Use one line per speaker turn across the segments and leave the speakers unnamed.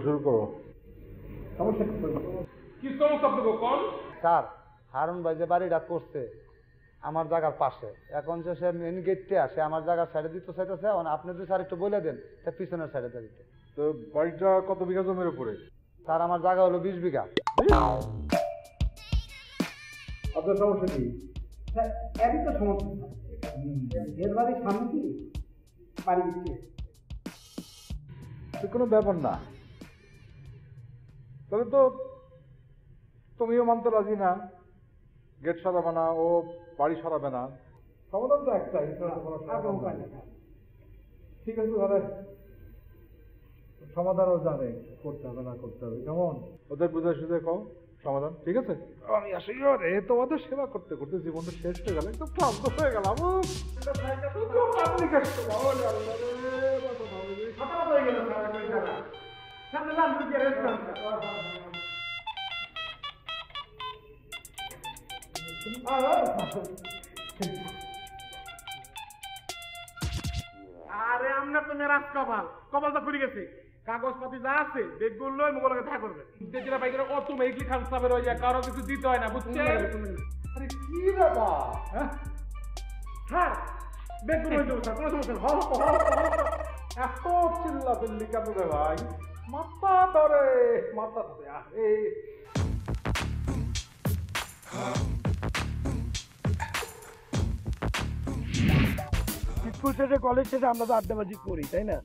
শুরু করো।
কি সমস্যা আপনাকে কোন?
স্যার, হারুন ভাই যে বাড়িটা করছে আমার জায়গার পাশে, এখন যে সে মেন গেটে আসে আমার জায়গার সাইডে দিতে চাইতেছে, আপনি যদি স্যার একটু বলে দেন তা পিছনের সাইডে দিতে।
তো বাড়িটা কত বিঘা জমির উপরে?
স্যার আমার জায়গা হলো 20 বিঘা।
আপনার সমস্যা কি?
একই তো সমস্যা, এর বাড়ির সামনে কি বাড়ি দিচ্ছে,
কোনো ব্যাপার না। তাহলে তো তুমিও মানতে রাজি না, গেট সরাবে না, ও বাড়ি সরাবে না, সমাধান তো একটাই। ঠিক আছে, তাহলে সমাধানও জানে করতে হবে না করতে হবে, কেমন ওদের বুঝে সুঝে কও সমাধান। ঠিক আছে, আমি আসি রে, তোমাদের সেবা করতে করতে জীবনটা শেষ হয়ে গেল, একদম ক্লান্ত হয়ে গেলাম।
আরে আমরা তো মেরাজ কপাল, কপালটা খুলে গেছে। কাগজপাতি যা আছে বেগগুলো লই মোবাইলে দেখা করবে। যেটা বাইকের অটোমেটিকলি খান সাবের হয়ে যায়, কারো কিছু দিতে হয় না, বুঝছেন?
আরে কি ব্যাপার?
হ্যাঁ বেগগুলো হয়ে যাবে স্যার, কোনো সমস্যা নেই।
এত চিল্লা চিল্লি কেন রে ভাই? মাথা ধরে মাথা ধরে আরে
স্কুল শেষে কলেজ শেষে আমরা তো আড্ডাবাজি করি, তাই না?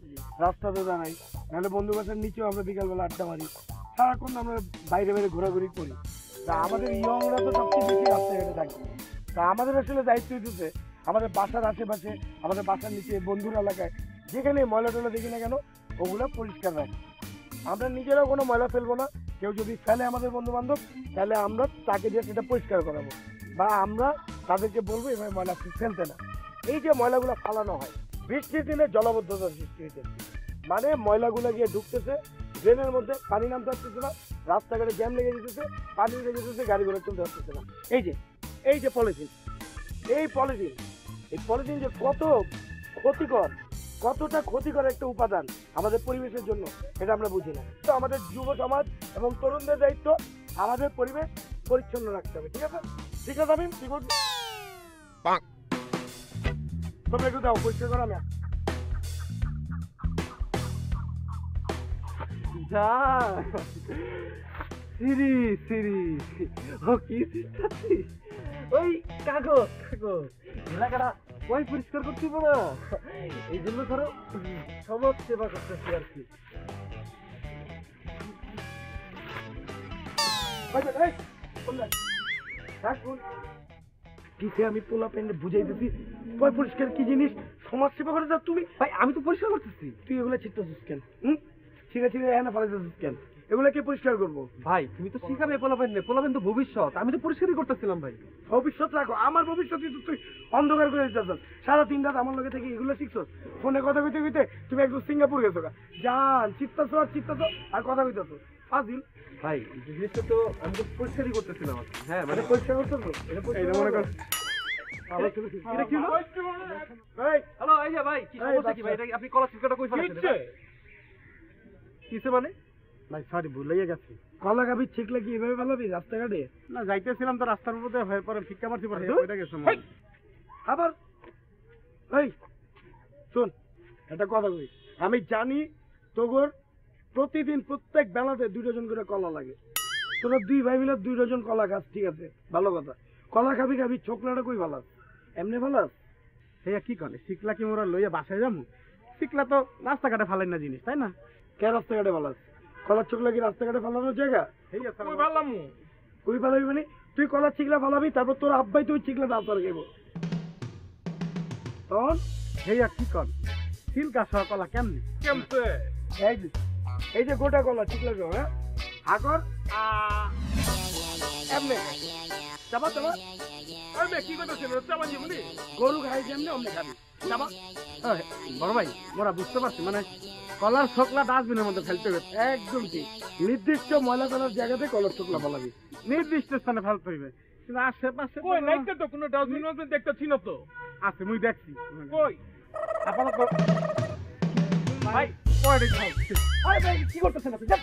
রাস্তাতে দাঁড়াই, নাহলে বন্ধু বাসার নিচেও আমরা বিকালবেলা আড্ডা মারি, সারাক্ষণ আমরা বাইরে বাইরে ঘোরাঘুরি করি। তা আমাদের ইয়ংরা তো সবচেয়ে বেশি রাস্তাঘাটে থাকি। তা আমাদের আসলে দায়িত্ব হইতেছে আমাদের বাসার আশেপাশে, আমাদের বাসার নিচে, বন্ধুর এলাকায় যেখানে ময়লা টয়লা দেখি না কেন ওগুলো পরিষ্কার রাখি। আমরা নিজেরাও কোনো ময়লা ফেলবো না, কেউ যদি ফেলে আমাদের বন্ধু বান্ধব তাহলে আমরা তাকে দিয়ে সেটা পরিষ্কার করাবো, বা আমরা তাদেরকে বলবো এভাবে ময়লা ফেলতে না। এই যে ময়লাগুলো ফালানো হয়, বৃষ্টির দিনে জলাবদ্ধতার সৃষ্টি হইতেছে, মানে ময়লাগুলো গিয়ে ঢুকতেছে ড্রেনের মধ্যে, পানি নামতে আসতেছে না, রাস্তাঘাটে জ্যাম লেগে যেতেছে, পানি লেগে যেতেছে, গাড়ি ঘোড়া চলতে আসতেছে না। এই যে পলিথিন, এই পলিথিন যে কত ক্ষতিকর, কতটা ক্ষতিকর একটা উপাদান আমাদের পরিবেশের জন্য, এটা আমরা বুঝি না। তো আমাদের যুব সমাজ এবং তরুণদের দায়িত্ব আমাদের পরিবেশ পরিচ্ছন্ন রাখতে হবে। ঠিক আছে? ঠিক আছে, আমি ঠিক আছে, তোমরা একটু দাও পরিষ্কার করো। আমি
ওই কাগজ এলাকাটা ওই পরিষ্কার করতে না, এই জন্য ধরো সমাজ সেবা করতেছি আর কি।
আমি পোলা পেন্ডে বুঝাইতেছি পরিষ্কার কি জিনিস, সমাজ সেবা করে যাও তুমি।
ভাই আমি তো পরিষ্কার করতেছি,
তুই এগুলো ছিটতেছিস কেন? ঠিক আছে, এখানে ফালাইতেছিস কেন? এগুলো কে পরিষ্কার করবো?
ভাই তুমি তো শিখাবে পোলাবেন তো ভবিষ্যৎ, আমি তো পরিষ্কারই করতেছিলাম। ভাই
ভবিষ্যৎ রাখো, আমার ভবিষ্যৎ তুই অন্ধকার করে দিতেছ। সারা 3 রাত আমার লগে থেকে এগুলো শিখছো, ফোনে কথা কইতে কইতে তুমি একদম সিঙ্গাপুর গেছো, জান চিত্তাছো আর কথা কইতেছো ফাজিল।
ভাই এই জিনিসটা তো আমি তো পরিষ্কারই করতেছিলাম। হ্যাঁ মানে
পরিষ্কার করতেছো, এটা মনে কর।
হ্যালো এই যে ভাই, কি সমস্যা কি ভাই? এটা আপনি কলা ছিলকাটা কই ফেলেছেন? কিসে মানে?
ভাই সরি, ভুলেই গেছি। কলা গাবি ছিকলে কি এভাবে ফেলাবি রাস্তাঘাটে?
না যাইতেছিলাম তো রাস্তার উপরে, হয়ে পরে ফিক্কা মারছি, পরে ওইটা গেছে
আবার। এই শোন একটা কথা কই, আমি জানি তোর প্রতিদিন প্রত্যেক বেলাতে 2 ডজন করে কলা লাগে। তোরা 2 ভাই মিলে 2 ডজন কলা খাস, ঠিক আছে, ভালো কথা। কলা খাবি খাবি, ছোকলাটা কই ভালাস? এমনি ভালাস?
সেয়া কি করে শিখলা কি মোরা লইয়া বাসায় যাবো? শিখলা তো রাস্তাঘাটে ফালাই না জিনিস, তাই না?
কে রাস্তাঘাটে ভালাস? কলার ছোকলা কি রাস্তাঘাটে ফালানোর জায়গা?
কই ভালামু?
কই ফালাবি মানে? তুই কলার চিকলা ফালাবি, তারপর তোর আব্বাই তুই চিকলাটা আচার খাইব। তখন
সেয়া কি কর শিলকা সহ কলা কেমনি? কেমতে?
এই যে গোটা কলা চিকলা সহ, হ্যাঁ, আগর এমনি চাবা চাবা
কি করতেছেন? চামান জীবনী
গরু খাই যেমনি অমনি খাবি, চাবা।
বড় ভাই মোরা বুঝতে পারছি, মানে কলার ছোকলা ডাস্টবিনের মধ্যে ফেলতে হবে।
একদম ঠিক, নির্দিষ্ট ময়লা কলার জায়গাতে কলার ছোকলা ফালাবি।
নির্দিষ্ট স্থানে ফেলতে হইবে, কিন্তু আশেপাশে
কই নাইতে তো কোনো ডাস্টবিন দেখতেছি না তো।
আছে, মুই দেখছি।
কই
আপনার
ভাই
আরে ভাই কি করতেছেন আপনি? যান।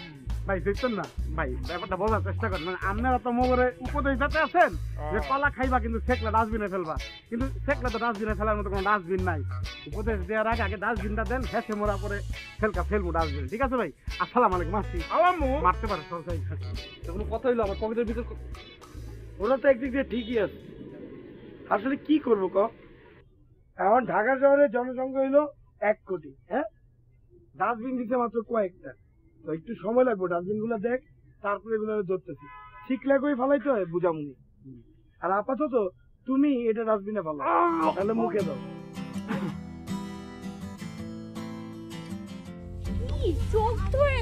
ভাই দেখছেন না ভাই, ব্যাপারটা বোঝার চেষ্টা করেন। মানে আপনারা তো মোগরে উপদেশ দিতে আছেন যে কলা খাইবা কিন্তু সেকলা ডাস্টবিনে ফেলবা, কিন্তু সেকলা তো ডাস্টবিনে ফেলার মতো কোনো ডাস্টবিন নাই। উপদেশ দেওয়ার আগে আগে ডাস্টবিনটা দেন, হেসে মোরা পরে ফেলবো ডাস্টবিনে। ঠিক আছে ভাই, আসসালাম আলাইকুম। আসছি,
আলামু
মারতে পারে সব যাই।
কোনো কথা হইলো আমার পকেটের ভিতর।
ওরা তো একদিক দিয়ে ঠিকই আছে, আসলে কি করবো ক? এখন ঢাকা শহরের জনসংখ্যা হইলো 1 কোটি, হ্যাঁ, ডাস্টবিন দিতে মাত্র কয়েকটা। তো একটু সময় লাগবে, ডাস্টবিন গুলো দেখ, তারপরে এগুলো ধরতেছি। শিখলে কই ফালাইতে হয় বুঝামুনি। আর আপাতত তুমি এটা ডাস্টবিনে ফালাও, তাহলে মুখে দাও।
চোখ ধরে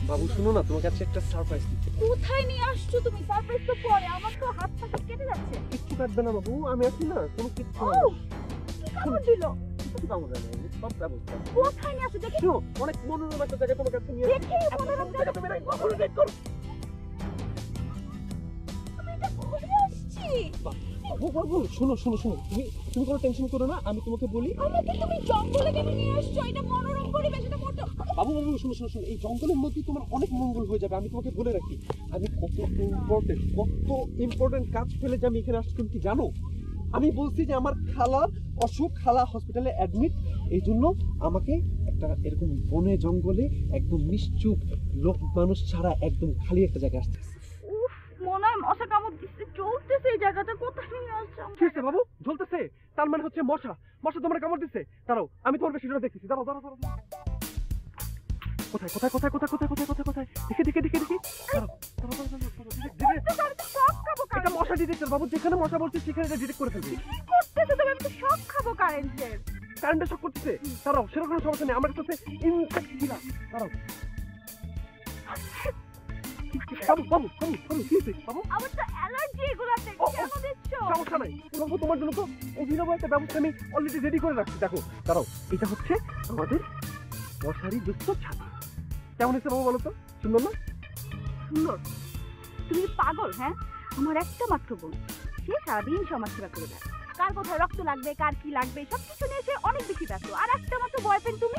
বাবু শুনো না, তোমার কাছে একটা সারপ্রাইজ দিচ্ছি।
কোথায় নিয়ে আসছো তুমি? সারপ্রাইজ তো পরে, আমার তো হাত পা সব কেটে যাচ্ছে।
কিচ্ছু কাটবে না বাবু, আমি আছি না, কোনো কিচ্ছু
ও
হবে
কি কামড় দিল?
কিছু কামড় দেয় না, আমি সব ব্যবস্থা।
কোথায় নিয়ে আসছো দেখি?
শোনো, অনেক মনোরম একটা জায়গায় তোমার কাছে নিয়ে
দেখি মনোরম জায়গা। আমি এটা ঘুরে আসছি।
বাবু বাবু শোনো শোনো শোনো, তুমি তুমি কোনো টেনশন করো না, আমি তোমাকে বলি।
আমাকে তুমি জঙ্গলে কেন নিয়ে আসছো? এটা মনোরম পরিবেশ, এটা মোটো।
বাবু বাবু শোনো শোনো শোনো, এই জঙ্গলের মধ্যে তোমার অনেক মঙ্গল হয়ে যাবে। আমি তোমাকে বলে রাখি, আমি কত ইম্পর্টেন্ট কাজ ফেলে যে আমি এখানে আসছি তুমি কি জানো? আমি বলছি যে আমার খালার অসুখ, খালা হসপিটালে অ্যাডমিট, এই জন্য আমাকে একটা এরকম বনে জঙ্গলে একদম নিশ্চুপ, লোক মানুষ ছাড়া একদম খালি একটা জায়গায় আসতে।
উফ, মনে হয় মশা কামড় দিচ্ছে। চলতেছে এই জায়গাটা, কোথায় নিয়ে আসছো?
কি হচ্ছে বাবু? জ্বলতেছে? তার মানে হচ্ছে মশা। মশা তোমার কামড় দিচ্ছে? দাঁড়াও, আমি তোমার বেশি দেখতেছি। দাঁড়াও দাঁড়াও দাঁড়াও। কোথায় কোথায় কোথায় কোথায় কোথায় কোথায় কোথায় কোথায়? দেখি দেখি দেখি দেখি। দাঁড়াও দাঁড়াও দাঁড়াও দাঁড়াও।
সব খাবো
এটা
কারেন্ট।
মশা ডিটেক্টর বাবু, যেখানে মশা বলছে সেখানে এটা ডিটেক্ট করে ফেলবে।
কি করতেছো তুমি? আমি তো সব খাবো কারেন্টের।
কারেন্টে শক করতেছে। দাঁড়াও, সেরকম কোনো সমস্যা নেই, আমার কাছে ইনসেক্ট দিলাম। দাঁড়াও বাবু বাবু বাবু বাবু কি হয়েছে বাবু?
আমার তো অ্যালার্জি এগুলাতে। কেন দিচ্ছ?
সমস্যা নাই বাবু, তোমার জন্য তো অভিনব একটা ব্যবস্থা আমি অলরেডি রেডি করে রাখছি। দেখো দাঁড়াও, এটা হচ্ছে আমাদের মশারি যুক্ত ছাতা। কেমন হয়েছে বাবু বলো তো? সুন্দর না?
সুন্দর। তুমি কি পাগল? হ্যাঁ, আমার একটা মাত্র বোন, সে সারাদিন সমাজ সেবা করে দেয়। কার কোথায় রক্ত লাগবে, কার কি লাগবে, সবকিছু নিয়ে সে অনেক বেশি ব্যস্ত। আর একটা মাত্র বয়ফ্রেন্ড তুমি,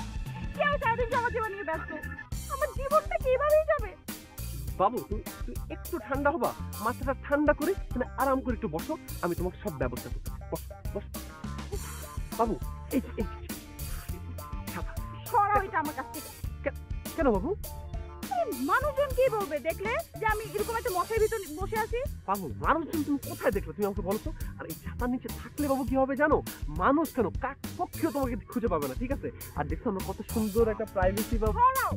কেউ সারাদিন সমাজ সেবা নিয়ে ব্যস্ত। আমার জীবনটা কি এভাবেই যাবে?
বাবু তুমি একটু ঠান্ডা হবা, মাথাটা ঠান্ডা করে মানে আরাম করে একটু বসো, আমি তোমাকে সব ব্যবস্থা করছি। বসো বসো বাবু। এই এই ছাতা।
সরাও এটা আমার কাছ থেকে।
কেন বাবু?
মানুষজন কি বলবে দেখলে যে আমি এরকম একটা মশার ভিতর বসে আছি?
বাবু মানুষজন তুমি কোথায় দেখলে, তুমি আমাকে বলো তো? আর এই ছাতার নিচে থাকলে বাবু কি হবে জানো? মানুষ কেন কাক পক্ষেও তোমাকে খুঁজে পাবে না, ঠিক আছে? আর দেখছো আমরা কত সুন্দর একটা প্রাইভেসি বা
সরাও।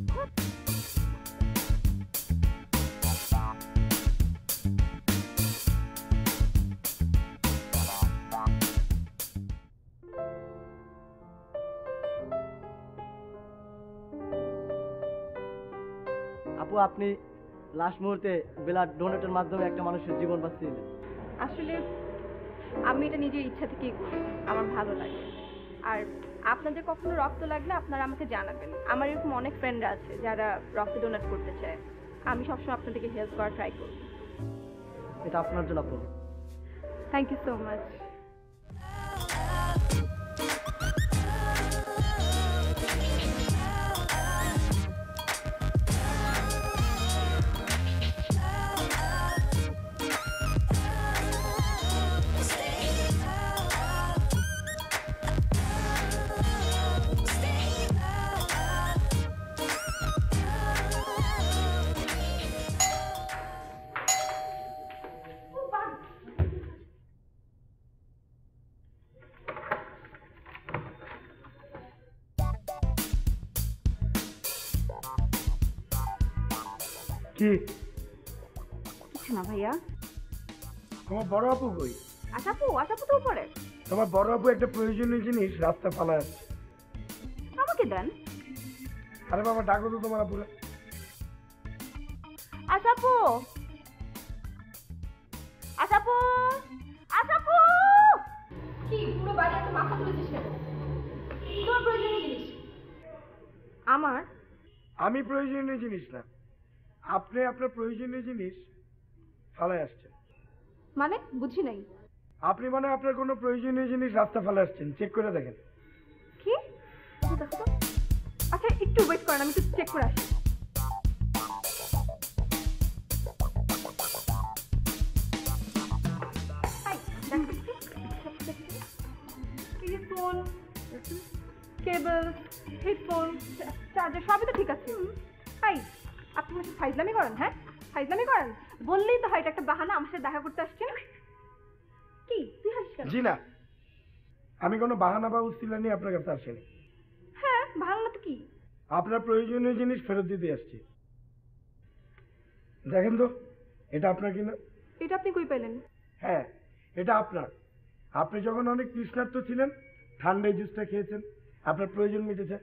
আপু, আপনি লাস্ট মুহূর্তে ব্লাড ডোনেটের মাধ্যমে একটা মানুষের জীবন বাঁচিয়েছেন।
আসলে আমি এটা নিজের ইচ্ছা থেকেই করি, আমার ভালো লাগে। আর আপনাদের কখনো রক্ত লাগলে আপনারা আমাকে জানাবেন। আমার এরকম অনেক ফ্রেন্ডরা আছে যারা রক্ত ডোনেট করতে চায়। আমি সবসময় আপনাদেরকে হেল্প করার ট্রাই করি।
এটা আপনার জন্য আপু।
Thank you so much.
কি
কিছু না ভাইয়া।
তোমার বড় আপু কই?
আশাপু তো উপরে।
তোমার বড় আপু একটা প্রয়োজনীয় জিনিস রাস্তা ফালা আছে।
আমাকে দেন।
আরে বাবা ডাকো তো তোমার আপুরে।
আশাপু আশাপু আশাপু। কি পুরো বাড়ি এত মাথা তুলেছিস কেন? তোমার প্রয়োজনীয় জিনিস। আমার
আমি প্রয়োজনীয় জিনিস না, আপনি আপনার প্রয়োজনীয় জিনিস ফালায় আসছেন।
মানে বুঝি নাই।
আপনি মানে আপনার কোনো প্রয়োজনীয় জিনিস রাস্তা ফালা আসছেন, চেক করে দেখেন।
কি? দেখো তো। আচ্ছা একটু ওয়েট করেন, আমি একটু চেক করে আসি। ফোন, কেবল, হেডফোন, চার্জার সবই তো ঠিক আছে। ভাই আপনি আমার সাথে ফাইজলামি করেন? হ্যাঁ ফাইজলামি করেন? বললেই তো হয় এটা একটা বাহানা, আমার সাথে দেখা করতে আসছেন। কি তুই হাসিস কেন?
জি না, আমি কোনো বাহানা বা উস্তিলা নিয়ে আপনার কাছে আসিনি।
হ্যাঁ বাহানা তো কি?
আপনার প্রয়োজনীয় জিনিস ফেরত দিতে আসছি। দেখেন তো এটা আপনার কিনা।
এটা আপনি কই পেলেন?
হ্যাঁ এটা আপনার। আপনি যখন অনেক তৃষ্ণার্ত ছিলেন, ঠান্ডায় জুসটা খেয়েছেন, আপনার প্রয়োজন মিটেছে,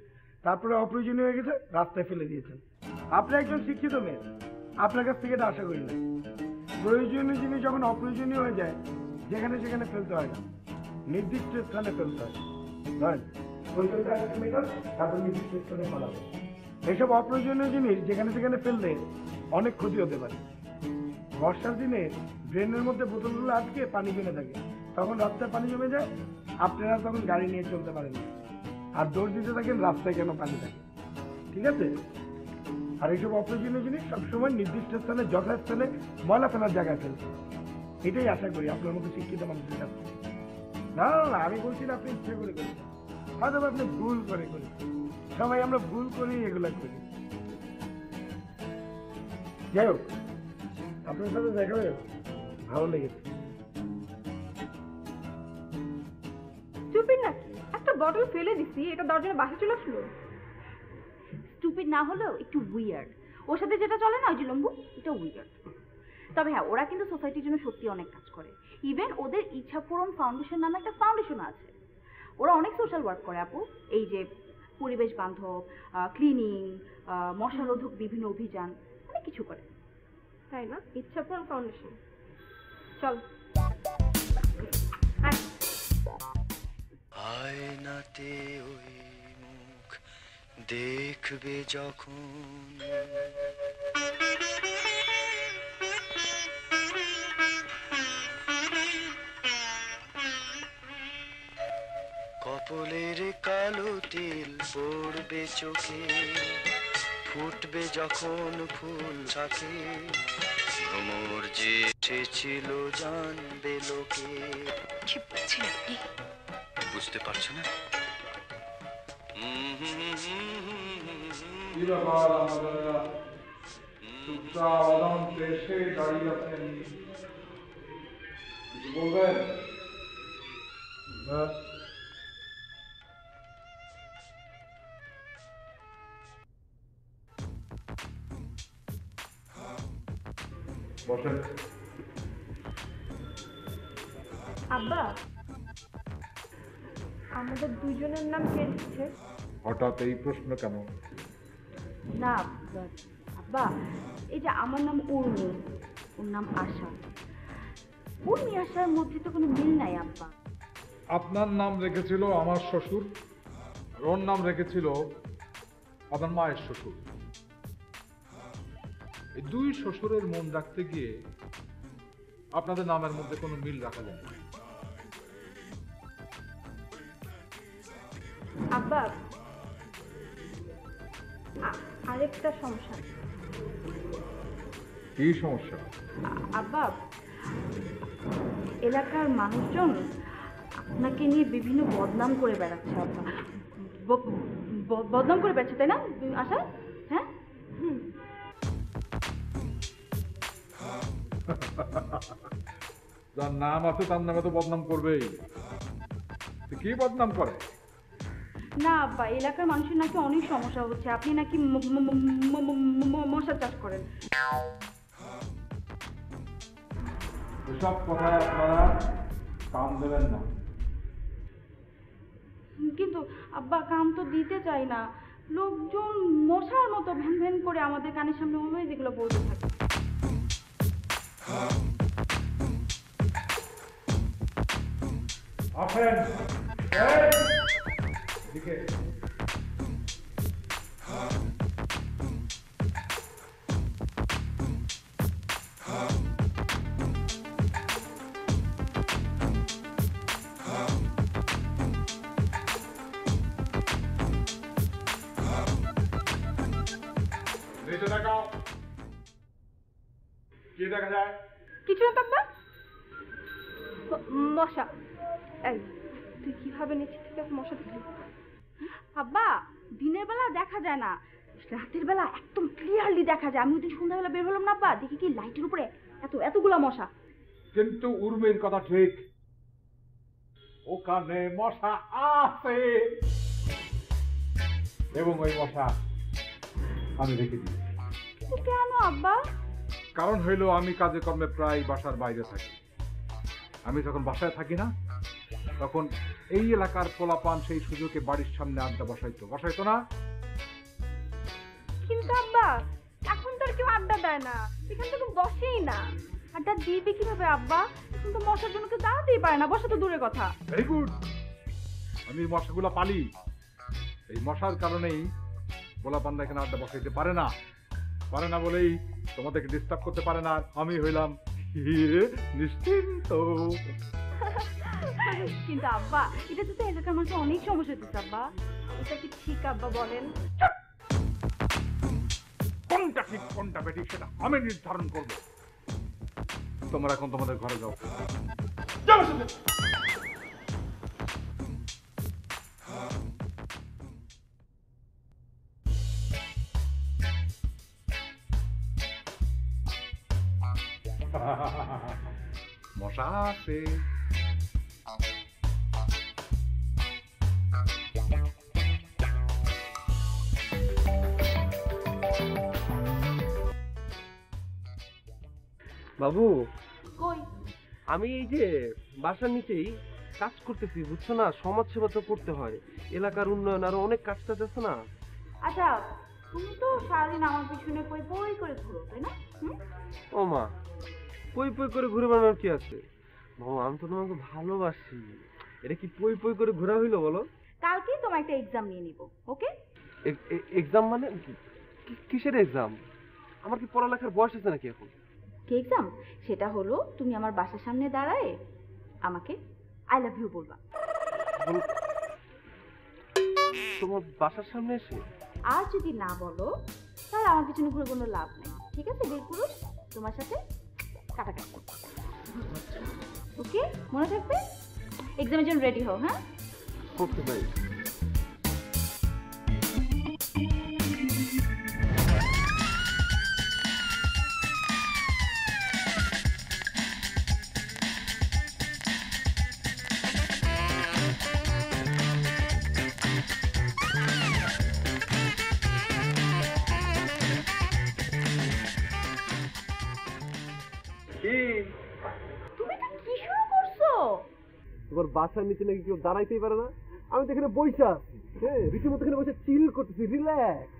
তারপরে অপ্রয়োজনীয় হয়ে গেছে, রাস্তায় ফেলে দিয়েছেন। আপনি একজন শিক্ষিত মেয়ে, আপনার কাছ থেকে এটা আশা করি না। প্রয়োজনীয় জিনিস যখন অপ্রয়োজনীয় হয়ে যায়, যেখানে সেখানে ফেলতে হয় না, নির্দিষ্ট স্থানে ফেলতে হয়। ধরেন কলকাতা মিটার, তারপর নির্দিষ্ট স্থানে ফেলাবে। এইসব অপ্রয়োজনীয় জিনিস যেখানে সেখানে ফেললে অনেক ক্ষতি হতে পারে। বর্ষার দিনে ড্রেনের মধ্যে বোতলগুলো আটকে পানি জমে থাকে, তখন রাস্তায় পানি জমে যায়, আপনারা তখন গাড়ি নিয়ে চলতে পারেন না, আর দৌড় দিতে থাকেন রাস্তায় কেন পানি থাকে। ঠিক আছে? আর এইসব অপ্রয়োজনীয় জিনিস সবসময় নির্দিষ্ট স্থানে, যথাস্থানে ময়লা ফেলার জায়গায় ফেলবে। এটাই আশা করি আপনার মতো শিক্ষিত মানুষের কাছে। না না না, আমি বলছি না আপনি ইচ্ছে করে করেন, হয়তো আপনি ভুল করে করেন। সবাই আমরা ভুল করি, এগুলা করি। যাই হোক, আপনার সাথে দেখা হয়ে ভালো লেগেছে।
স্টুপিড নাকি? একটা বটল ফেলে দিছি, এটা দরজার বাসা চলে আসলো। স্টুপিড না হলেও একটু উইয়ার্ড। ওর সাথে যেটা চলে না ওই যে লম্বু, এটা উইয়ার্ড। তবে হ্যাঁ ওরা কিন্তু সোসাইটির জন্য সত্যি অনেক কাজ করে। ইভেন ওদের ইচ্ছাপূরণ ফাউন্ডেশন নামে একটা ফাউন্ডেশন আছে, ওরা অনেক সোশ্যাল ওয়ার্ক করে আপু। এই যে পরিবেশ বান্ধব ক্লিনিং, মশারোধক বিভিন্ন অভিযান, অনেক কিছু করে। তাই না? ইচ্ছাপূরণ ফাউন্ডেশন। চল
আয়নাতে ওই মুখ দেখবে যখন, কপলের কালো তিল পড়বে চোখে, ফুটবে যখন ফুল থাকে, ভ্রমর যে এসেছিল জানবে লোকে।
কি বলছেন আপনি?
বুঝতে পারছো না?
কি ব্যাপার, আমাদের চুপচাপ অজান্তে এসে দাঁড়িয়ে আছেন, কিছু বলবেন? হ্যাঁ বসেন।
আব্বা আমাদের দুজনের নাম কে দিচ্ছে?
হঠাৎ এই প্রশ্ন কেন?
না আব্বা, এই যে আমার নাম উর্মি, ওর নাম আশা। উর্মি আশার মধ্যে তো কোনো মিল নাই আব্বা।
আপনার নাম রেখেছিল আমার শ্বশুর, আর ওর নাম রেখেছিল আপনার মায়ের শ্বশুর। এই দুই শ্বশুরের মন রাখতে গিয়ে আপনাদের নামের মধ্যে কোনো মিল রাখা যায় না।
আব্বা আরেকটা সমস্যা।
কি সমস্যা?
আব্বা এলাকার মানুষজন আপনাকে নিয়ে বিভিন্ন বদনাম করে বেড়াচ্ছে আব্বা। বদনাম করে বেড়াচ্ছে তাই না আশা? হ্যাঁ
যার নাম আছে তার নামে তো বদনাম করবেই। কি বদনাম করে?
না আব্বা, এলাকার মানুষের নাকি অনেক সমস্যা হচ্ছে, আপনি নাকি মশা চাষ করেন।
এসব কথায় আপনারা কান দেবেন না।
কিন্তু আব্বা কান তো দিতে চাই না, লোকজন মশার মতো ভ্যান ভ্যান করে আমাদের কানের সামনে অলওয়েজ এগুলো বলতে থাকে।
আসেন এদিকে। নিচে দেখাও, কি দেখা যায়?
কিছু না তো আব্বা। মশা। এই তুই কিভাবে নিচে থেকে মশা দেখলি? আব্বা দিনের বেলা দেখা যায় না, রাতের বেলা একদম ক্লিয়ারলি দেখা যায়। আমি ওই দিন সন্ধ্যাবেলা বের হলাম না আব্বা, দেখি কি লাইটের উপরে এতগুলা মশা।
কিন্তু উর্মির কথা ঠিক, ওখানে মশা আছে এবং ওই মশা আমি রেখে দিই।
কেন আব্বা?
কারণ হইল আমি কাজে কর্মে প্রায় বাসার বাইরে থাকি। আমি যখন বাসায় থাকি না তখন এই এলাকার পোলাপান সেই সুযোগে বাড়ির সামনে আড্ডা বসাইতো না।
কিন্তু আব্বা এখন তো আর কেউ আড্ডা দেয় না, এখান থেকে বসেই না। আড্ডা দিবে কিভাবে আব্বা? এখন তো মশার জন্য কেউ দাঁড়াতেই পারে না, বসা তো দূরের কথা।
ভেরি গুড, আমি মশাগুলো পালি। এই মশার কারণেই পোলাপানরা এখানে আড্ডা বসাইতে পারে না বলেই তোমাদেরকে ডিস্টার্ব করতে পারে না। আমি হইলাম নিশ্চিন্ত।
কিন্তু আব্বা এটা তো এলাকার মানুষের অনেক সমস্যা হচ্ছে আব্বা, এটা কি ঠিক আব্বা বলেন?
কোনটা ঠিক কোনটা বেঠিক সেটা আমি নির্ধারণ করব। তোমরা এখন তোমাদের ঘরে যাও। মশা আছে।
বাবু
কই?
আমি এই যে বাসার নিচেই কাজ করতেছি, বুঝছো না? সমাজ সেবা তো করতে হয়, এলাকার উন্নয়ন, আরো অনেক কাজ টাজ আছে না।
আচ্ছা তুমি তো সারাদিন আমার পিছনে পই পই করে ঘুরো তাই না?
ও মা, পই পই করে ঘুরে বেড়ানোর কি আছে? বাবু আমি তো তোমাকে ভালোবাসি, এটা কি পই পই করে ঘোরা হইলো বলো?
কালকেই তোমার একটা এক্সাম নিয়ে নিব, ওকে?
এক্সাম মানে কিসের এক্সাম? আমার কি পড়ালেখার বয়স আছে নাকি এখন?
কি এক্সাম? সেটা হলো তুমি আমার বাসার সামনে দাঁড়ায় আমাকে আই লাভ ইউ বলবা।
তোমার বাসার সামনে এসে?
আর যদি না বলো তাহলে আমার পিছনে ঘুরে কোনো লাভ নেই, ঠিক আছে? বীরপুরুষ তোমার সাথে কাটাকাটি। ওকে, মনে থাকবে? এক্সামের জন্য রেডি হও। হ্যাঁ
করতে পারি।
তুমি তো কি শুরু করছো?
তোমার বাসার নিচে নাকি কেউ দাঁড়াইতেই পারে না? আমি তো এখানে বইসা আছি, হ্যাঁ, রীতিমতো এখানে বসে চিল করতেছি, রিল্যাক্স।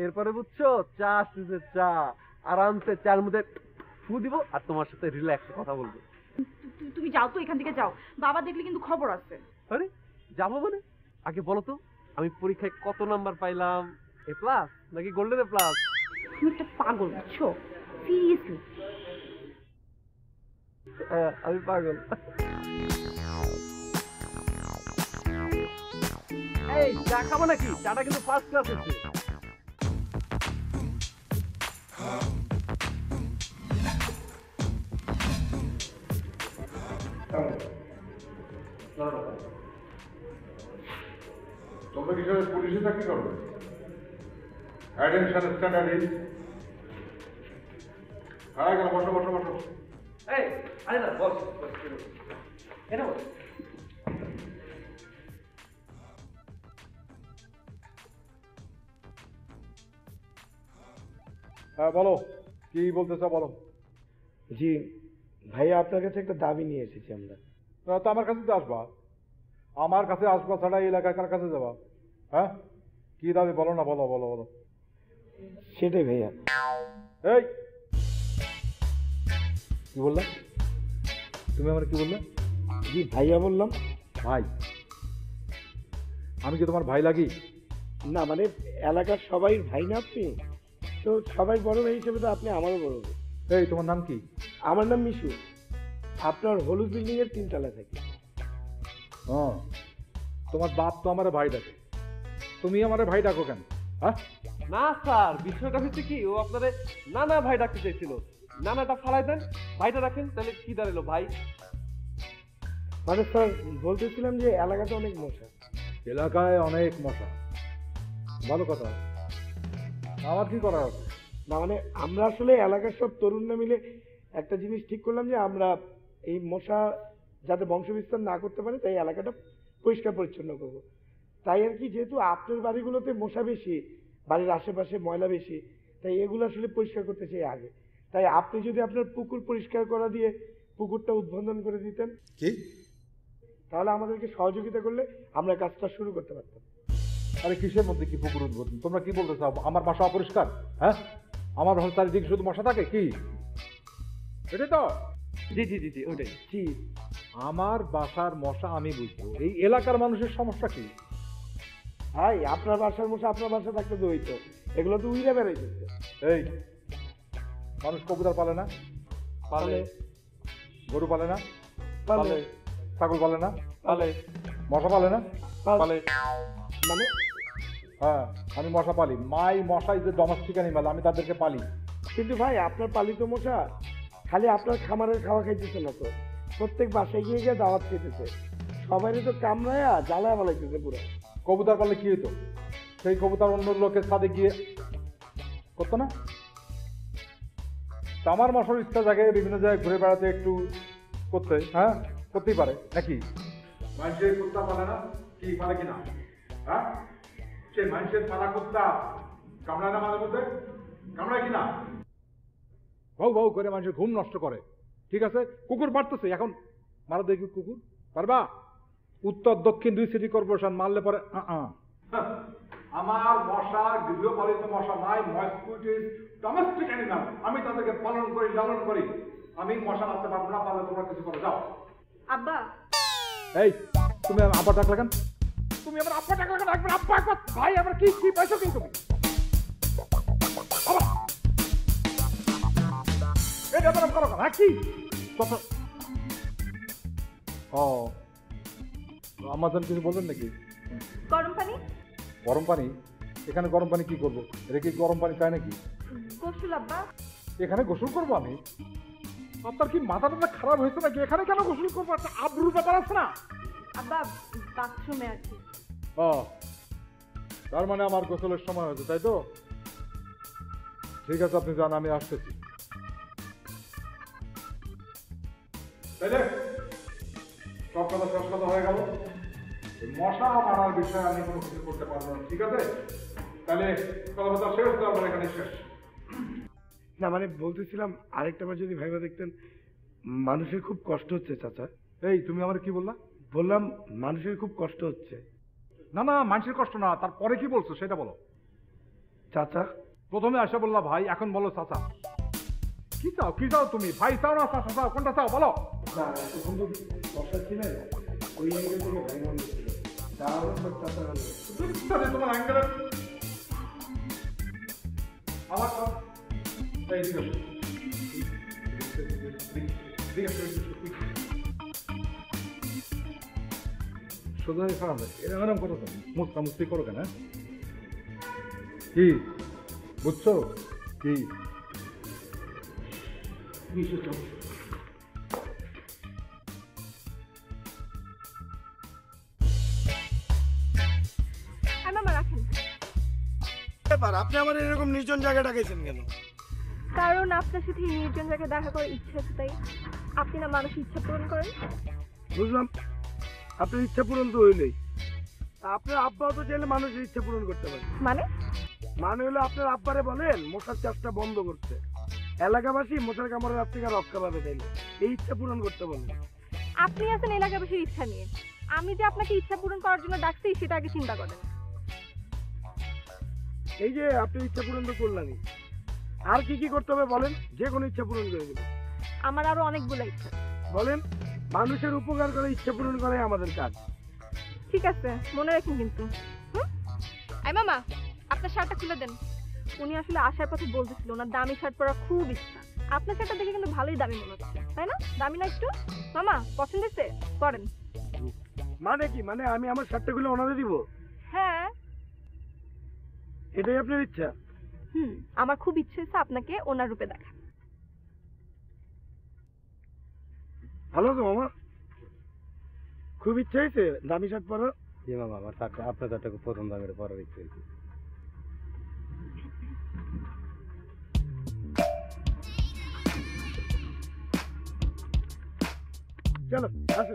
এরপরে বুঝছো, চা আসতেছে, চা আরামসে চার মধ্যে ফু দিব আর তোমার সাথে রিল্যাক্সে কথা বলবো।
তুমি যাও তো, এখান থেকে যাও, বাবা দেখলে কিন্তু খবর আছে।
আরে যাবো মানে? আগে বলো তো, আমি পরীক্ষায় কত নাম্বার পাইলাম? এ প্লাস নাকি গোল্ডেন এ প্লাস?
তুমি একটা পাগল, বুঝছো? সিরিয়াসলি
আমি পাগল। এই চা খাবো নাকি? চাটা কিন্তু ফার্স্ট ক্লাস হচ্ছে।
তোমরা কি সবাই পুলিশে চাকরি করবে? Attention standard. খারাপ গেল, বসো বসো বসো।
এই আরে না বস, এটা বস।
হ্যাঁ বলো, কি বলতে চাও বলো।
জি ভাইয়া, আপনার কাছে একটা দাবি নিয়ে এসেছি আমরা।
তো আমার কাছে তো আসবা, আমার কাছে আসবা ছাড়া এই এলাকায় কার কাছে যাবা? হ্যাঁ, কি দাবি বলো না, বলো বলো বলো।
সেটাই ভাইয়া।
এই কি বললা তুমি? আমার কি বললে?
জি ভাইয়া বললাম।
ভাই? আমি কি তোমার ভাই লাগি?
না মানে এলাকার সবাই ভাই না আপনি, তো সবাই বড় ভাই হিসেবে তো আপনি আমারও বড় ভাই।
এই তোমার নাম কি?
আমার নাম মিশু, আপনার হলুদ বিল্ডিং এর 3 তলায় থাকি।
হ্যাঁ, তোমার বাপ তো আমার ভাই ডাকে, তুমি আমার ভাই ডাকো কেন? হ্যাঁ
না স্যার, বিষয়টা হচ্ছে কি, ও আপনারে নানা ভাই ডাকতে চাইছিল। নানাটা ফালাই দেন, ভাইটা রাখেন, তাহলে কি দাঁড়ালো ভাই?
মানে স্যার বলতেছিলাম যে এলাকাতে অনেক মশা।
এলাকায় অনেক মশা, ভালো কথা। আমার কি করার আছে?
না মানে আমরা আসলে এলাকার সব তরুণরা মিলে একটা জিনিস ঠিক করলাম যে আমরা এই মশা যাতে বংশবিস্তার না করতে পারে, তাই এলাকাটা পরিষ্কার পরিচ্ছন্ন করব। তাই আর কি, যেহেতু আপনার বাড়িগুলোতে মশা বেশি, বাড়ির আশেপাশে ময়লা বেশি, তাই এগুলো আসলে পরিষ্কার করতে চাই আগে। তাই আপনি যদি আপনার পুকুর পরিষ্কার করা দিয়ে পুকুরটা উদ্বোধন করে দিতেন,
কি?
তাহলে আমাদেরকে সহযোগিতা করলে আমরা কাজটা শুরু করতে পারতাম।
আরে কিসের মধ্যে কি পুকুর উদ্বোধন? তোমরা কি বলতে চাও? আমার বাসা অপরিষ্কার? হ্যাঁ, আমার চারিদিকে শুধু মশা থাকে কি? এটাই তো?
জি জি জি জি ওটাই।
জি
আমার বাসার মশা আমি বুঝবো, এই এলাকার মানুষের সমস্যা কি?
ভাই, আপনার বাসার মশা আপনার বাসা থাকতে তো হইতো, এগুলো তো উইরা বেড়াইতেছে।
এই মানুষ কবুতর পালে না?
পালে।
গরু পালে না?
পালে।
ছাগল পালে না?
পালে।
মশা পালে না?
পালে।
মানে
হ্যাঁ, আমি মশা পালি। মাই মশা ইজ এ ডোমেস্টিক অ্যানিমাল, আমি তাদেরকে পালি।
কিন্তু ভাই আপনার পালিত মশা খালি আপনার খামারের খাওয়া খাইতেছে না তো, প্রত্যেক বাসায় গিয়ে গিয়ে দাওয়াত খেতেছে, সবারই তো কামড়ায়া জ্বালায় বালাইতেছে পুরো।
কবুতর পালে কি হতো? সেই কবুতর অন্য লোকের সাথে গিয়ে করতো না? তা আমার মশার ইচ্ছা জাগে বিভিন্ন জায়গায় ঘুরে বেড়াতে, একটু করতে। হ্যাঁ, করতেই পারে নাকি? মানুষের কুত্তা পালে না? কি পালে কিনা? হ্যাঁ, সে মানুষের পালা কুত্তা কামড়ায় না মাঝে মধ্যে? কামড়ায় কিনা? ভাউ ভাউ করে মানুষের ঘুম নষ্ট করে। ঠিক আছে, কুকুর বাড়তেছে, এখন মারা দেখি কুকুর পারবা? উত্তর দক্ষিণ 2 সিটি কর্পোরেশন মারলে পরে আমার মশা গৃহপালিত মশা নাই, মসকিউটো ইজ ডোমেস্টিক অ্যানিমাল, আমি তাদেরকে পালন করি, লালন করি। আমি মশা মারতে পারবো না, পারলে তোমরা কিছু করে যাও।
আব্বা,
এই তুমি আব্বা ডাকলে কেন? তুমি আমার আব্বা ডাকলে কেন? একবার আব্বা একবার ভাই, আমার কি কি পাইছো কি তুমি? বাবা এই ব্যাপার করো কেন? হ্যাঁ কি কথা? ও আমাদের কিছু বলবেন নাকি?
গরম পানি?
গরম পানি? এখানে গরম পানি কি করবো? এটা কি গরম পানি চাই নাকি?
গোসল আব্বা।
এখানে গোসল করবো আমি? আপনার কি মাথাটা খারাপ হয়েছে নাকি? এখানে কেন গোসল করবো? একটা আব্রুর ব্যাপার আছে না?
আব্বা বাথরুমে আছি।
ও, তার মানে আমার গোসলের সময় হয়েছে, তাই তো? ঠিক আছে, আপনি যান, আমি আসতেছি। তাইলে সব কথা শেষ কথা হয়ে গেল। মশা মারার বিষয়ে আমি কোনো কিছু করতে পারবো না, ঠিক আছে? তাহলে কথাবার্তা শেষ, তারপর এখানে শেষ।
না মানে বলতেছিলাম আরেকটা বার যদি ভাইবা দেখতেন, মানুষের খুব কষ্ট হচ্ছে চাচা।
এই তুমি আমার কি বললা?
বললাম মানুষের খুব কষ্ট হচ্ছে।
না না, মানুষের কষ্ট না, তারপরে কি বলছো সেটা বলো।
চাচা
প্রথমে আসা বললা ভাই, এখন বলো চাচা। কি চাও? কি চাও তুমি? ভাই চাও না চাচা চাও? কোনটা চাও বলো?
না এখন তো বসা ছিলেন ওই অ্যাঙ্গেল থেকে ভাই মনে ছিল, তাহলে চাচা
তোমার অ্যাঙ্গেলে আমার এই দিকে সোজা খারাপ এরকম করো কেন? মুস্তা মুস্তি করো কেন? কি বুঝছো? কি
মামা রাখেন।
ব্যাপার, আপনি আমার এরকম নির্জন জায়গায় ডাকাইছেন কেন?
কারণ আপনার সাথে এই নির্জন জায়গায় দেখা করার ইচ্ছা আছে, তাই আপনি না মানুষের ইচ্ছা পূরণ করেন।
বুঝলাম, আপনার ইচ্ছা পূরণ তো হইলেই, আপনার আব্বাও তো চাইলে মানুষের ইচ্ছা পূরণ করতে পারে।
মানে
মানে হলো আপনার আব্বারে বলেন মশার চাষটা বন্ধ করতে, এলাকাবাসী মশার কামড়ের হাত থেকে রক্ষা পাবে, তাই না? এই ইচ্ছা পূরণ করতে বলেন।
আপনি আছেন এলাকাবাসীর ইচ্ছা নিয়ে, আমি যে আপনাকে ইচ্ছা পূরণ করার জন্য ডাকছি সেটা আগে চিন্তা করেন।
এই যে আপনি ইচ্ছা পূরণ তো করলেনই, আর কি কি করতে হবে বলেন, যে কোনো ইচ্ছা পূরণ করে দেবেন।
আমার আরো অনেকগুলো ইচ্ছা।
বলেন, মানুষের উপকার করে ইচ্ছা পূরণ করাই আমাদের কাজ।
ঠিক আছে, মনে রাখুন কিন্তু। আই মামা, আপনার শার্টটা খুলে দেন। উনি আসলে আসার পথে বলতেছিল ওনার দামি শার্ট পরা খুব ইচ্ছা। আপনার শার্টটা দেখে কিন্তু ভালোই দামি মনে হচ্ছে, তাই না? দামি না একটু? মামা পছন্দ হয়েছে? পরেন।
মানে কি, মানে আমি আমার শার্টগুলো ওনাদের দিব?
হ্যাঁ।
এটাই আপনার ইচ্ছা?
আমার খুব ইচ্ছে হচ্ছে আপনাকে ওনার রূপে দেখা।
ভালো তো মামা, খুব ইচ্ছা হয়েছে দামি শার্ট পরার?
জি মামা, আমার শার্টটা আপনার শার্টটা প্রথম দামের পরার ইচ্ছে হয়েছে।
চলো আসো।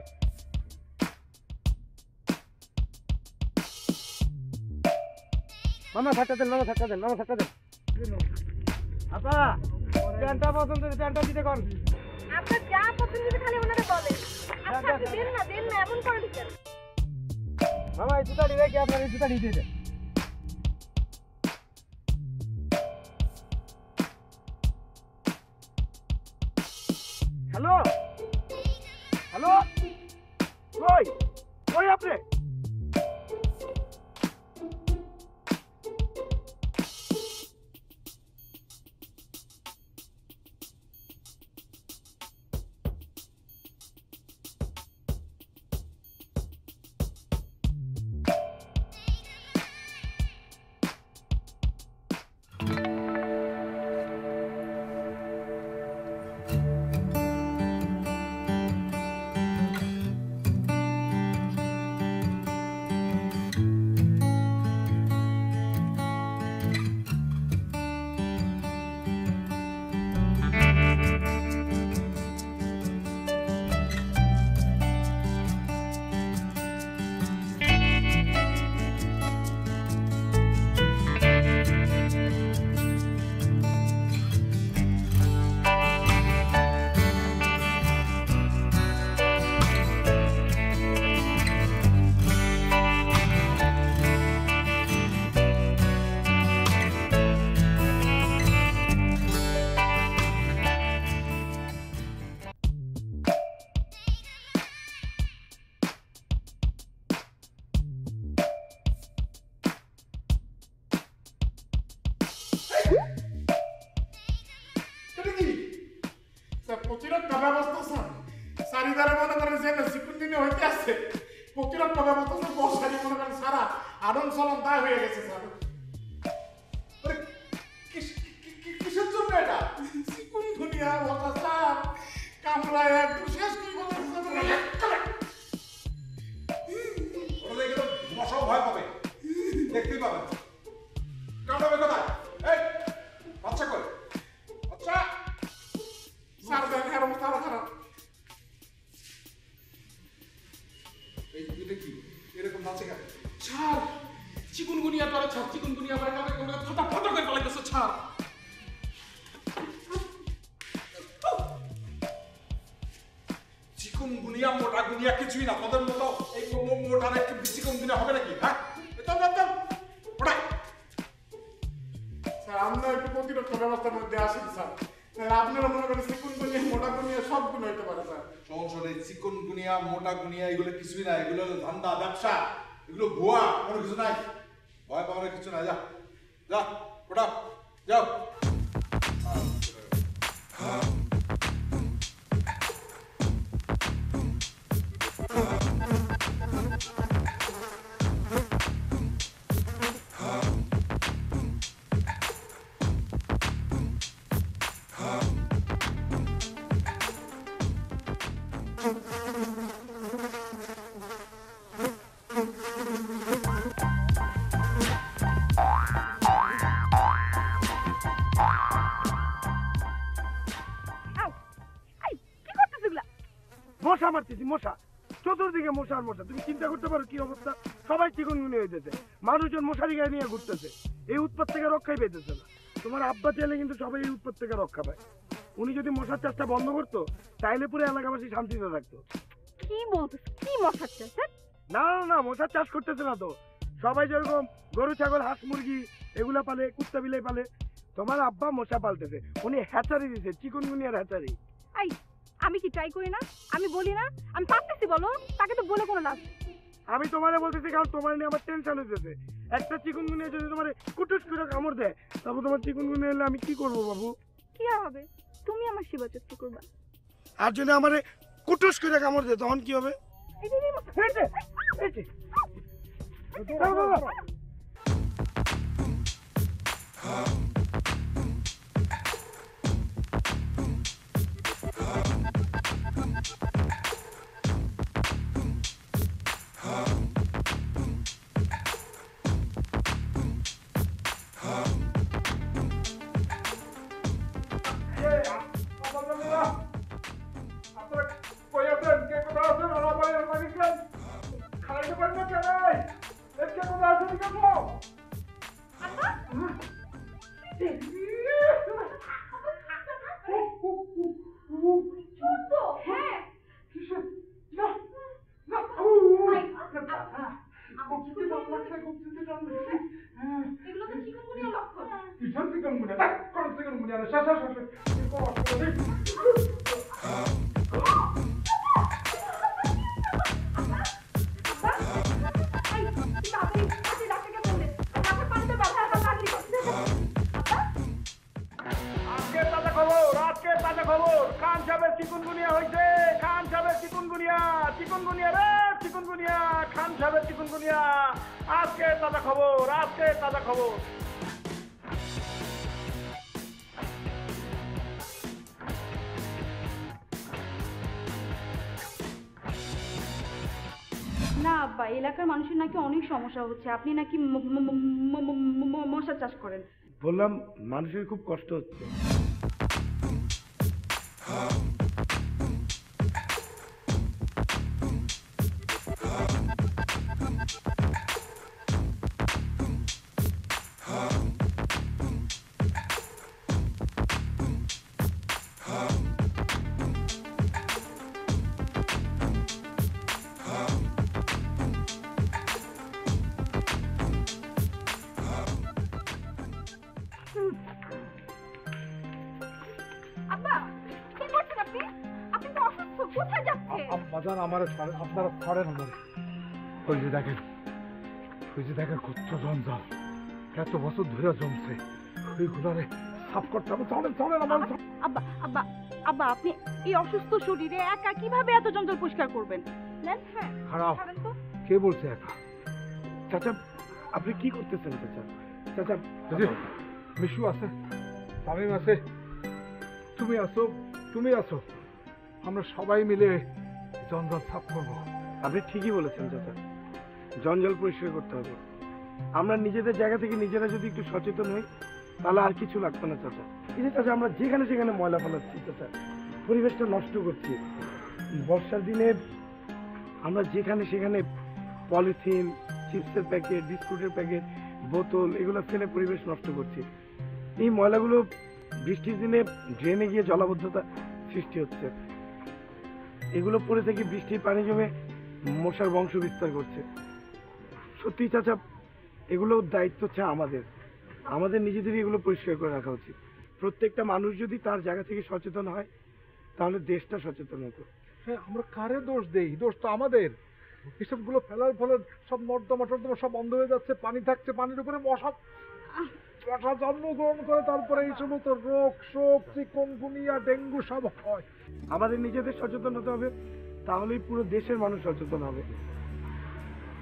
মামা শার্টটা দেন, মামা শার্টটা দেন, মামা শার্টটা দেন। আপা প্যান্টটা পছন্দ, প্যান্টটা দিতে কোন?
আপনার যা পছন্দ হবে খালি ওনারে বলেন। আচ্ছা আপনি দেন না এমন করে দিচ্ছেন।
মামা এই জুতা দিলে কি আপনার এই জুতা দিয়ে দেন? হ্যালো হ্যালো, কই কই আপনি?
প্রতিরক্ষা ব্যবস্থা স্যার চারিদারে মনে করেন যে চিকুন দিনে হইতে আসছে, প্রতিরক্ষা ব্যবস্থা স্যার বসারি মনে করেন সারা আদম চলন দায় হয়ে গেছে স্যার। কিসের জন্য এটা? চিকুন দুনিয়া বসা স্যার কামড়ায় একদম শেষ কি বলেছে
মশাও ভয় পাবে, দেখতেই পাবেন। কামড়াবে কোথায়? এই বাচ্চা কই? আচ্ছা
স্যার দেখেন আর অবস্থা আরো খারাপ।
এটা কি এরকম নাচে কেন?
ছাড় চিকুনগুনিয়া করে, ছাড় চিকুনগুনিয়া করে কাউকে কোনো ফাটা ফাটা করে পালাইতেছে, ছাড়।
চিকুনগুনিয়া মোটা গুনিয়া কিছুই না, তোদের মতো এই মোটা একটু চিকুনগুনিয়া হবে নাকি? হ্যাঁ চল চল চল ওটাই।
স্যার আমরা একটু প্রতিরক্ষা ব্যবস্থার মধ্যে আসি স্যার, আপনারা মনে করেন চিকুনগুনিয়া মোটা গুনিয়া সবগুলো হইতে পারে স্যার।
সংসদে চিকুনগুনিয়া মোটা গুনিয়া এগুলো কিছুই না, এগুলো ধান্দা ব্যবসা, এগুলো ভুয়া, কোনো কিছু নাই, ভয় পাওয়ার কিছু নাই। যা যা ওটা যাও।
মশা মারতেছি, মশা চতুর্দিকে মশার মশা। তুমি চিন্তা করতে পারো কি অবস্থা? সবাই চিকুনগুনিয়া হইতেছে, মানুষজন মশারি গায়ে নিয়ে ঘুরতেছে। এই উৎপাত থেকে রক্ষাই পেতেছে না। তোমার আব্বা চাইলে কিন্তু সবাই এই উৎপাত থেকে রক্ষা পায়। উনি যদি মশার চাষটা বন্ধ করতো তাইলে পুরো এলাকাবাসী শান্তিতে থাকতো।
কি বলতেছ? কি মশার চাষ?
না না না, মশার চাষ করতেছে না তো। সবাই যেরকম গরু ছাগল হাঁস মুরগি এগুলা পালে, কুত্তা বিলাই পালে, তোমার আব্বা মশা পালতেছে। উনি হ্যাচারি দিছে, চিকুনগুনিয়ার হ্যাচারি।
এই আমি কি ট্রাই করি না? আমি বলি না আমি পারতেছি, বলো। তাকে তো বলে কোনো লাভ নেই।
আমি তোমারে বলতেছি কারণ তোমার নিয়ে আমার টেনশন হইতেছে। একটা চিকুনগুনিয়া যদি তোমার কুটুস করে কামড় দেয়, তারপর তোমার চিকুনগুনিয়া এলে আমি কি করবো বাবু?
কি আর হবে? তুমি আমার সেবা যত্ন করবা।
আর যদি আমারে কুটুস করে কামড় দেয় তখন কি হবে?
এই যে,
এই যে। দাঁড়াও, দাঁড়াও।
না আব্বা, এলাকার মানুষের নাকি অনেক সমস্যা হচ্ছে। আপনি নাকি মশা চাষ করেন।
বললাম মানুষের খুব কষ্ট হচ্ছে।
আব্বা কি করছেন আপনি? আপনি তো অসুস্থ, কোথায় যাচ্ছে?
বাজান আমার আপনারা ছাড়েন আমার। ওই যে দেখেন কত জঞ্জাল, এত বছর ধরে জমছে, ওইগুলারে সাফ করতে হবে। চলেন আমার।
আব্বা আব্বা আব্বা, আপনি এই অসুস্থ শরীরে একা কিভাবে এত জঞ্জাল পরিষ্কার করবেন? নেন। হ্যাঁ
খারাপ।
ছাড়েন তো।
কে বলছে একা?
চাচা আপনি কি করতেছেন? চাচা চাচা
মিশু আছে, তামিম আছে, তুমি আছো, আমরা সবাই মিলে জঞ্জাল সাফ করবো।
আপনি ঠিকই বলেছেন চাচা, জঞ্জাল পরিষ্কার করতে হবে। আমরা নিজেদের জায়গা থেকে নিজেরা যদি একটু সচেতন হই তাহলে আর কিছু লাগবে না চাচা। এই যে চাচা আমরা যেখানে সেখানে ময়লা ফেলাচ্ছি চাচা, পরিবেশটা নষ্ট করছি। বর্ষার দিনে আমরা যেখানে সেখানে পলিথিন, চিপসের প্যাকেট, বিস্কুটের প্যাকেট, বোতল এগুলো ফেলে পরিবেশ নষ্ট করছি। এই ময়লাগুলো বৃষ্টির দিনে ড্রেনে গিয়ে জলাবদ্ধতা সৃষ্টি হচ্ছে। এগুলো পড়ে থেকে বৃষ্টির পানি জমে মশার বংশ বিস্তার করছে। সত্যি চাচা এগুলো দায়িত্ব হচ্ছে আমাদের নিজেদেরই এগুলো পরিষ্কার করে রাখা উচিত। প্রত্যেকটা মানুষ যদি তার জায়গা থেকে সচেতন হয় তাহলে দেশটা সচেতন হতো।
হ্যাঁ, আমরা কারে দোষ দেই? দোষ তো আমাদের। এসবগুলো ফেলার ফলে সব নর্দমা সব বন্ধ হয়ে যাচ্ছে, পানি থাকছে, পানির উপরে মশা জন্মগ্রহণ করে, তারপরে এই সমস্ত রোগ শোক, চিকুনগুনিয়া, ডেঙ্গু সব হয়।
আমাদের নিজেদের সচেতন হতে হবে, তাহলেই পুরো দেশের মানুষ সচেতন হবে।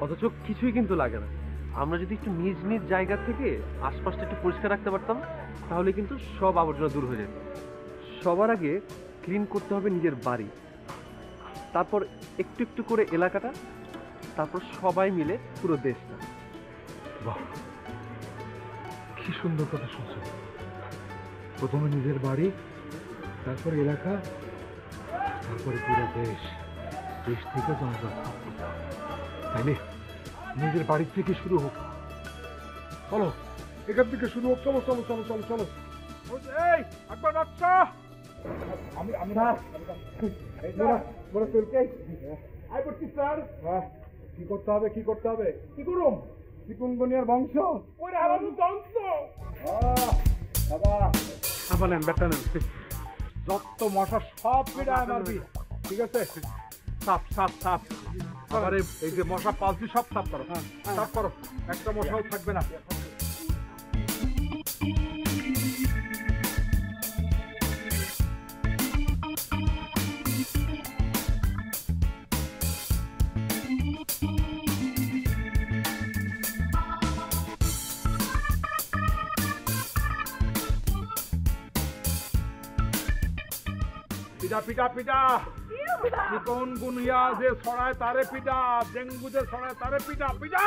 অথচ কিছুই কিন্তু লাগে না। আমরা যদি একটু নিজ নিজ জায়গা থেকে আশপাশটা একটু পরিষ্কার রাখতে পারতাম তাহলে কিন্তু সব আবর্জনা দূর হয়ে যেত। সবার আগে ক্লিন করতে হবে নিজের বাড়ি, তারপর একটু একটু করে এলাকাটা, তারপর সবাই মিলে পুরো দেশটা।
বাহ, কি সুন্দর কথা শুনছো। প্রথমে নিজের বাড়ি, তারপর এলাকা, তারপরে পুরো দেশ। দেশ থেকে জঞ্জাল সাফ করতে হবে। তাইলে নিজের বাড়ির থেকে শুরু হোক। চলো এখান থেকে শুরু হোক। চলো চলো চলো চলো চলো। এই একবার বাচ্চা আমি আমি বড় চলকে আই করছি স্যার। কি করতে হবে কি করতে হবে? কি করুম? চিকুনগুনিয়ার বংশ ওরে হারানো বংশ। বাবা
আপা নেন, ব্যাটটা নেন।
যত মশা সব পিড়ায় মারবি, ঠিক আছে? সাপ সাপ সাপ। আবার এই যে মশা পালছি সব সাফ করো, সাফ করো, একটা মশাও থাকবে না। পিঠা পিঠা পিঠা চিকন গুনিয়া যে ছড়ায় তারে পিঠা, ডেঙ্গু যে ছড়ায় তারে পিঠা পিঠা।